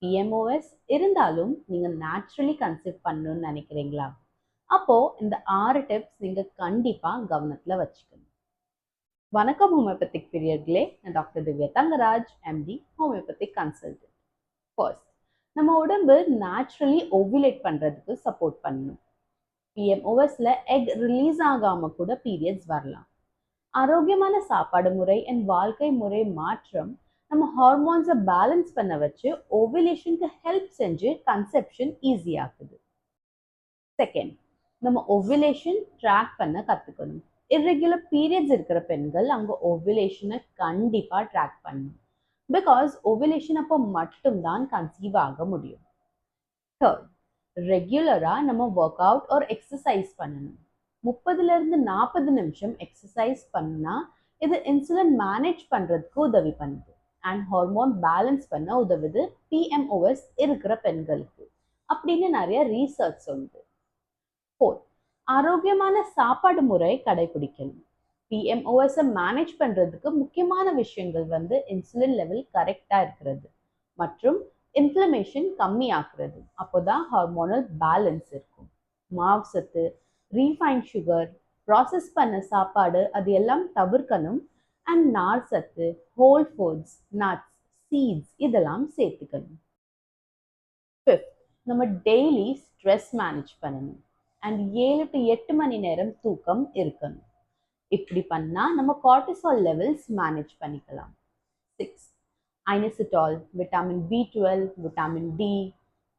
PMOS இருந்தாலும் நீங்க naturally conceive பண்ணணும்னு நினைக்கிறீங்களா? அப்போ இந்த 6 டிப்ஸ் நீங்க கண்டிப்பா கவனத்துல வச்சுக்கணும். வணக்கம் ஹோமியோபதிக் பிரியர்களே, நான் doctor Divya Thangaraj, MD homeopathic consultant. First, நம்ம உடம்பு நேச்சுரலி ஓவுலேட் பண்றதுக்கு சப்போர்ட் பண்ணணும். PMOSல எக் ரிலீஸ் ஆகாம கூட பீரியட்ஸ் வரலாம். ஆரோக்கியமான சாப்பாடு முறை அண்ட் வாழ்க்கை முறை மாற்றம் நம்ம ஹார்மோன்ஸை பேலன்ஸ் பண்ண வச்சு ஓவுலேஷனுக்கு ஹெல்ப் செஞ்சு கன்செப்ஷன் ஈஸி ஆகுது. செகண்ட், நம்ம ஓவுலேஷன் ட்ராக் பண்ண கற்றுக்கணும். இர்ரெகுலர் பீரியட்ஸ் இருக்கிற பெண்கள் அங்கே ஓவுலேஷனை கண்டிப்பாக ட்ராக் பண்ணணும். பிகாஸ் ஓவுலேஷன் அப்போ மட்டும்தான் கன்சீவ் ஆக முடியும். தேர்ட், ரெகுலராக நம்ம ஒர்க் அவுட் ஒரு எக்ஸசைஸ் பண்ணணும். 30லேருந்து 40 நிமிஷம் எக்ஸசைஸ் பண்ணால் இது இன்சுலின் மேனேஜ் பண்ணுறதுக்கு உதவி பண்ணுது அண்ட் ஹார்மோன் பேலன்ஸ் பண்ண உதவுது PMOS இருக்கிற பெண்களுக்கு அப்படின்னு நிறைய ரீசர்ச் சொல்லுது. ஃபோர்த், ஆரோக்கியமான சாப்பாடு முறை கடைபிடிக்கணும். PMOSஐ மேனேஜ் பண்ணுறதுக்கு முக்கியமான விஷயங்கள் இன்சுலின் லெவல் கரெக்டாக இருக்கிறது மற்றும் இன்ஃப்ளமேஷன் கம்மி ஆக்குறது. அப்போதான் ஹார்மோனல் பேலன்ஸ் இருக்கும். மாவு சத்து, ரீஃபைன் சுகர், ப்ராசஸ் பண்ண சாப்பாடு அது எல்லாம் தவிர்க்கணும் அண்ட் நார் சத்து, ஹோல் ஃபுட்ஸ், நட்ஸ், சீட்ஸ் இதெல்லாம் சேர்த்துக்கணும். ஃபிஃப்த், நம்ம டெய்லி ஸ்ட்ரெஸ் மேனேஜ் பண்ணணும் அண்ட் 7 to 8 மணி நேரம் தூக்கம் இருக்கணும். இப்படி பண்ணால் நம்ம கார்டிசால் லெவல்ஸ் மேனேஜ் பண்ணிக்கலாம். 6, inositol, vitamin B12, vitamin D,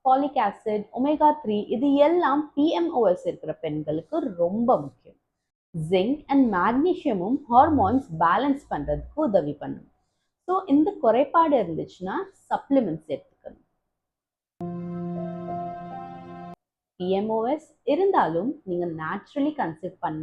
folic acid, omega 3 இது எல்லாம் PMOS இருக்கிற பெண்களுக்கு ரொம்ப முக்கியம். ஜிங்க் அண்ட் மேக்னீஷியமும் ஹார்மோன்ஸ் பேலன்ஸ் பண்ணுறதுக்கு உதவி பண்ணும். ஸோ இந்த குறைபாடு இருந்துச்சுன்னா சப்ளிமெண்ட்ஸ் எடுத்துக்கணும். PMOS இருந்தாலும் நீங்கள் நேச்சுரலி கன்சீவ் பண்ண